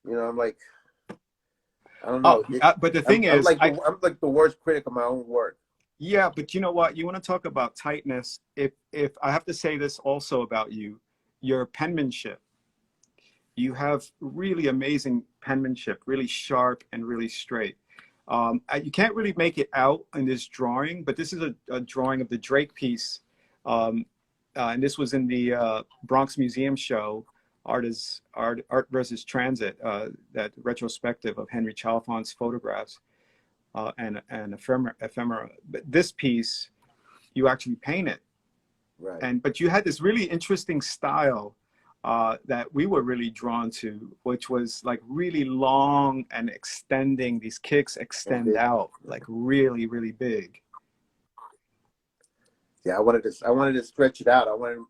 Speaker 2: I'm like, I don't
Speaker 1: Oh,
Speaker 2: know.
Speaker 1: but the thing is,
Speaker 2: I'm like the worst critic of my own work.
Speaker 1: yeah, but you know what? You want to talk about tightness. If I have to say this also about you, your penmanship. You have really amazing penmanship, really sharp and really straight. You can't really make it out in this drawing, but this is a drawing of the Drake piece. And this was in the Bronx Museum show, Art versus Transit, that retrospective of Henry Chalfant's photographs and ephemera. But this piece, you actually painted.
Speaker 2: Right.
Speaker 1: But you had this really interesting style that we were really drawn to, which was like really long and extending. These kicks
Speaker 2: And
Speaker 1: extend
Speaker 2: then,
Speaker 1: out like really, really big.
Speaker 2: yeah, I wanted to stretch it out. I wanted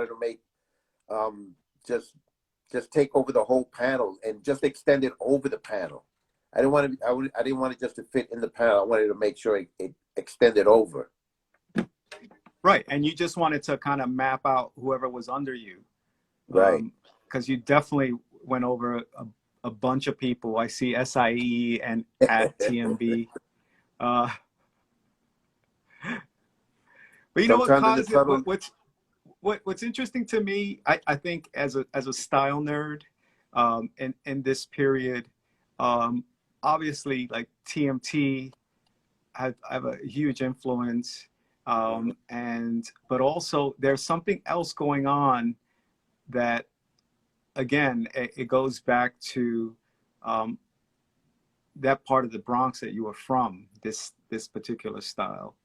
Speaker 2: to make um just take over the whole panel and just extend it over the panel. I didn't want it just to fit in the panel. I wanted to make sure it extended over.
Speaker 1: Right. And you just wanted to kind of map out whoever was under you.
Speaker 2: Right.
Speaker 1: Because you definitely went over a bunch of people. I see SIE and at TMB. Uh, but you know what,
Speaker 2: Sometimes in the
Speaker 1: Kaz,
Speaker 2: tunnel.
Speaker 1: what's interesting to me, I think as a style nerd, in this period, um, obviously like TMT have a huge influence, but also there's something else going on that, again, it goes back to that part of the Bronx that you were from, this particular style.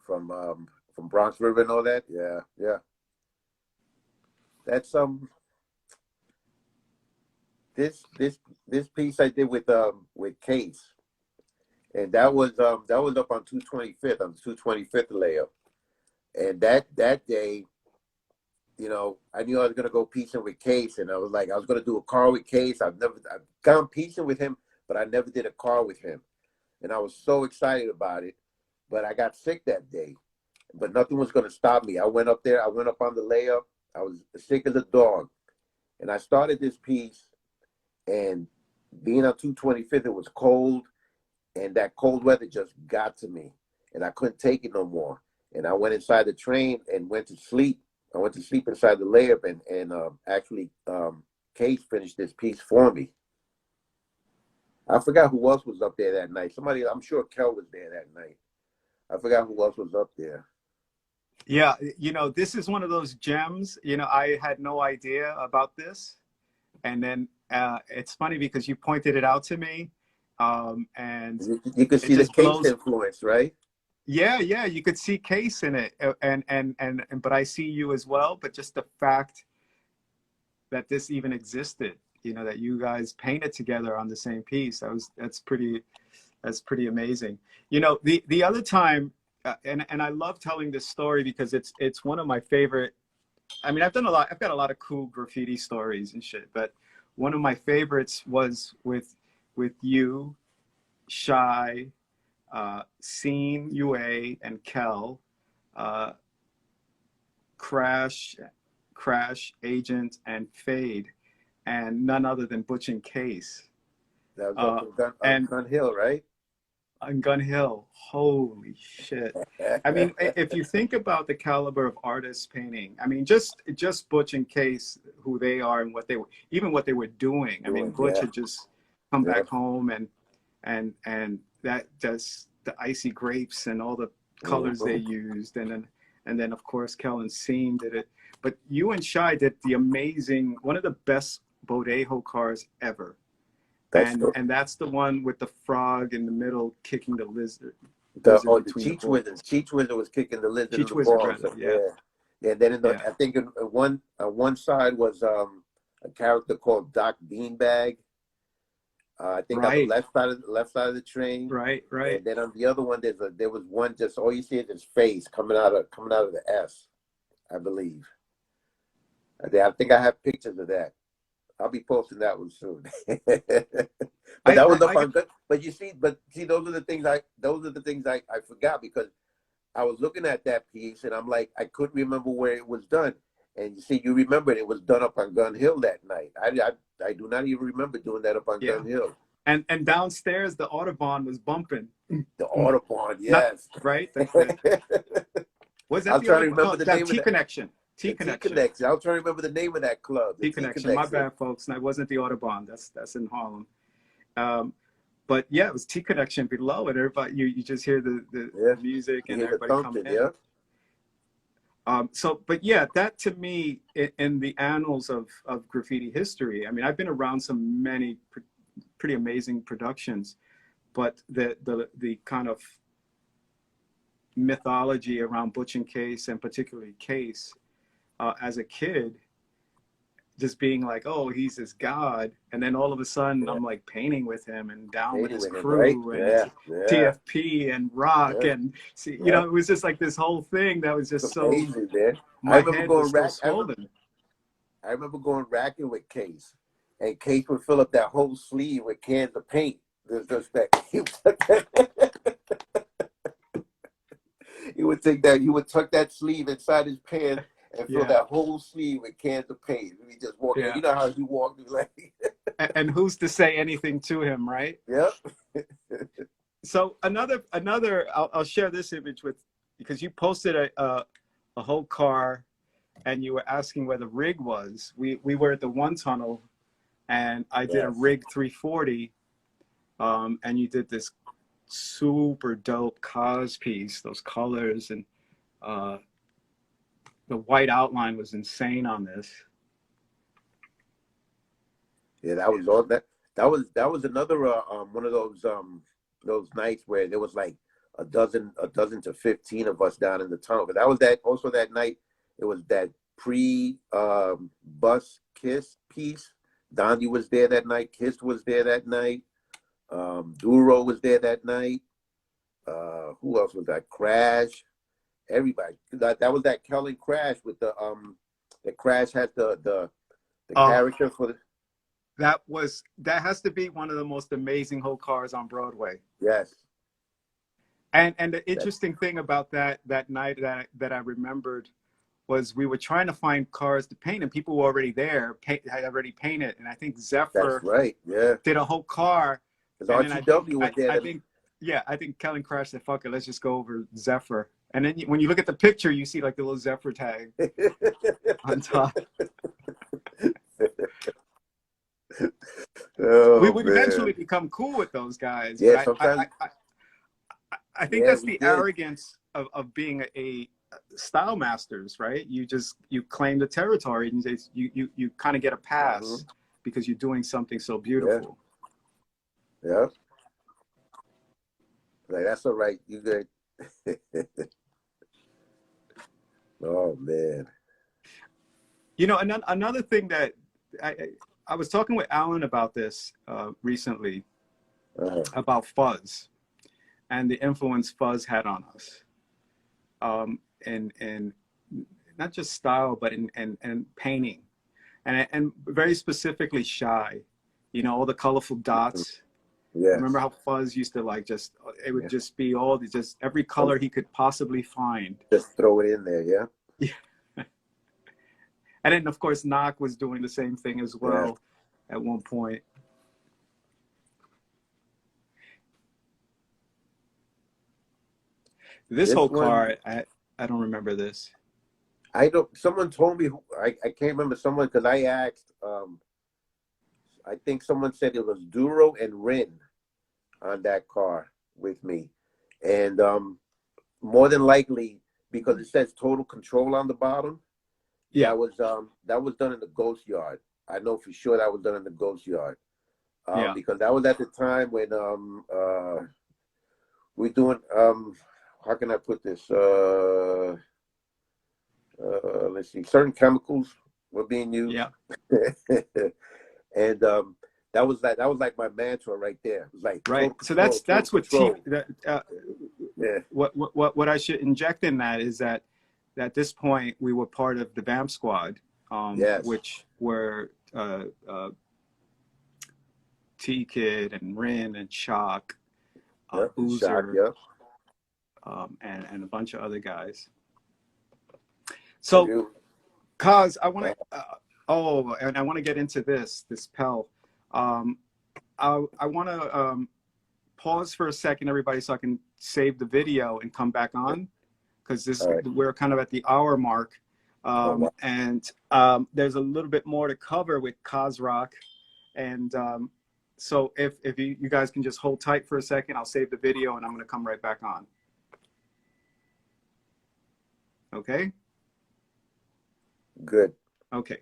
Speaker 2: From Bronx River and all that. Yeah, yeah. That's this piece I did with Case, and that was up on 225th on the 225th layout. And that day, I knew I was gonna go piecing with Case, and I was like, I was gonna do a car with Case. I've gone piecing with him, but I never did a car with him, and I was so excited about it. But I got sick that day, but nothing was gonna stop me. I went up there. I went up on the layup. I was sick as a dog, and I started this piece. And being on 225th, it was cold, and that cold weather just got to me, and I couldn't take it no more. And I went inside the train and went to sleep. I went to sleep inside the layup, and actually, Case finished this piece for me. I forgot who else was up there that night. Somebody, I'm sure Kel was there that night. I forgot who else was up there.
Speaker 1: Yeah, this is one of those gems. I had no idea about this, and then it's funny because you pointed it out to me, and
Speaker 2: You could
Speaker 1: it
Speaker 2: see the
Speaker 1: just
Speaker 2: Case
Speaker 1: blows.
Speaker 2: influence, right?
Speaker 1: Yeah, yeah, you could see Case in it, and but I see you as well. But just the fact that this even existed, that you guys painted together on the same piece, that's pretty amazing. The other time, and I love telling this story because it's one of my favorite. I mean, I've got a lot of cool graffiti stories and shit, but one of my favorites was with you, Shy, Scene, UA, and Kel, uh, Crash, Agent, and Fade, and none other than Butch and Case.
Speaker 2: That was up
Speaker 1: And
Speaker 2: Gun Hill, right?
Speaker 1: on Gun Hill, holy shit. I mean, if you think about the caliber of artists painting, I mean, just Butch and Case, who they are and what they were doing. I mean, Butch
Speaker 2: Yeah,
Speaker 1: had just come
Speaker 2: yeah.
Speaker 1: back home, and that just the icy grapes and all the colors they used, and then of course Kel and Scene did it. But you and Shy did one of the best Bodejo cars ever.
Speaker 2: That's true.
Speaker 1: And that's the one with the frog in the middle kicking the lizard. goes in
Speaker 2: The
Speaker 1: between the
Speaker 2: Cheech
Speaker 1: balls.
Speaker 2: Wizard. Cheech Wizard was kicking the lizard in
Speaker 1: Cheech
Speaker 2: the
Speaker 1: Wizard,
Speaker 2: balls.
Speaker 1: rather, yeah.
Speaker 2: Yeah. Yeah. Then
Speaker 1: Yeah.
Speaker 2: I think in one side was a character called Doc Beanbag. I think on the
Speaker 1: Right.
Speaker 2: left side of the train.
Speaker 1: Right.
Speaker 2: And then on the other one, there was one just all you see is his face coming out of the S, I believe. I think I have pictures of that. I'll be posting that one soon. But that was up on good. But see, those are the things I forgot because I was looking at that piece and I'm like, I couldn't remember where it was done. And you see, you remembered it was done up on Gun Hill that night. I do not even remember doing that up on Gun Hill.
Speaker 1: And downstairs, the Audubon was bumping.
Speaker 2: The Audubon, yes.
Speaker 1: Right? Was that
Speaker 2: I'm
Speaker 1: the
Speaker 2: trying to remember the name of
Speaker 1: T
Speaker 2: that.
Speaker 1: Connection. T
Speaker 2: Connection.
Speaker 1: Connection.
Speaker 2: I was trying to remember the name of that club.
Speaker 1: T Connection. My bad, folks. And it wasn't the Audubon. That's in Harlem. But yeah, it was T Connection below, and everybody you just hear the music and everybody come in.
Speaker 2: Yeah.
Speaker 1: But yeah, that to me in the annals of graffiti history. I mean, I've been around many pretty amazing productions, but the kind of mythology around Butch and Case, and particularly Case, as a kid, just being like, oh, he's this god, and then all of a sudden I'm like painting with him and down with his crew and TFP and rock and see, you know, it was just like this whole thing that was just so
Speaker 2: amazing, man.
Speaker 1: My head was so swollen.
Speaker 2: I remember going racking with Case, and Case would fill up that whole sleeve with cans of paint. He would tuck that sleeve inside his pants and fill that whole sleeve with cans of paint. He just walked in. You know how he walked like
Speaker 1: and who's to say anything to him, right?
Speaker 2: Yep.
Speaker 1: So another I'll share this image with, because you posted a whole car and you were asking where the rig was. We were at the one tunnel and I did a rig 340 and you did this super dope COS piece, those colors, and the white outline was insane on this.
Speaker 2: Yeah, that was all that. That was another one of those nights where there was like a dozen to 15 of us down in the tunnel. But that was that night. It was that bus Kiss piece. Dondi was there that night. Kiss was there that night. Duro was there that night. Who else was that? Crash. Everybody. That was that Kellen Crash with the Crash had the character for the.
Speaker 1: That has to be one of the most amazing whole cars on Broadway.
Speaker 2: Yes.
Speaker 1: And the interesting thing about that night that I remembered was we were trying to find cars to paint, and people were already there, had already painted. And I think Zephyr did a whole car.
Speaker 2: Because RTW was there.
Speaker 1: I think Kellen Crash said, fuck it, let's just go over Zephyr. And then when you look at the picture, you see like the little Zephyr tag on top. We would eventually become cool with those guys.
Speaker 2: Yeah,
Speaker 1: I think that's the arrogance of being a style masters, right? You claim the territory and you kind of get a pass because you're doing something so beautiful.
Speaker 2: Yeah. Like, that's all right. You good. Oh man.
Speaker 1: You know, another thing that I was talking with Alan about this recently, about fuzz and the influence fuzz had on us, and not just style, but in painting, and very specifically Shy. You know, all the colorful dots.
Speaker 2: Yeah.
Speaker 1: Remember how fuzz used to like it would just be every color he could possibly find.
Speaker 2: Just throw it in there,
Speaker 1: yeah. And then of course Knock was doing the same thing as well at one point. This whole car, I don't remember this.
Speaker 2: Someone told me, I can't remember someone, because I asked, I think someone said it was Duro and Rin on that car with me. And more than likely, because it says Total Control on the bottom, that was done in the Ghost Yard. I know for sure that was done in the Ghost Yard. Because that was at the time when we're doing how can I put this? Let's see, certain chemicals were being used.
Speaker 1: Yeah.
Speaker 2: And that was like my mantra right there. It was like
Speaker 1: Right.
Speaker 2: total
Speaker 1: So
Speaker 2: control, total
Speaker 1: that's what T
Speaker 2: control. Yeah.
Speaker 1: what I should inject in that is that at this point we were part of the BAM squad,
Speaker 2: Yes.
Speaker 1: which were T Kid and Rin and Shock,
Speaker 2: Yep. Shock.
Speaker 1: Boozer,
Speaker 2: Yep.
Speaker 1: and a bunch of other guys.
Speaker 2: So
Speaker 1: So, Kaz, I want to, and I want to get into this Pell. I want to pause for a second, everybody, so I can save the video and come back on, because we're kind of at the hour mark.
Speaker 2: Wow.
Speaker 1: And there's a little bit more to cover with Kaz Rock. And so if you guys can just hold tight for a second, I'll save the video and I'm going to come right back on. Okay?
Speaker 2: Good.
Speaker 1: Okay.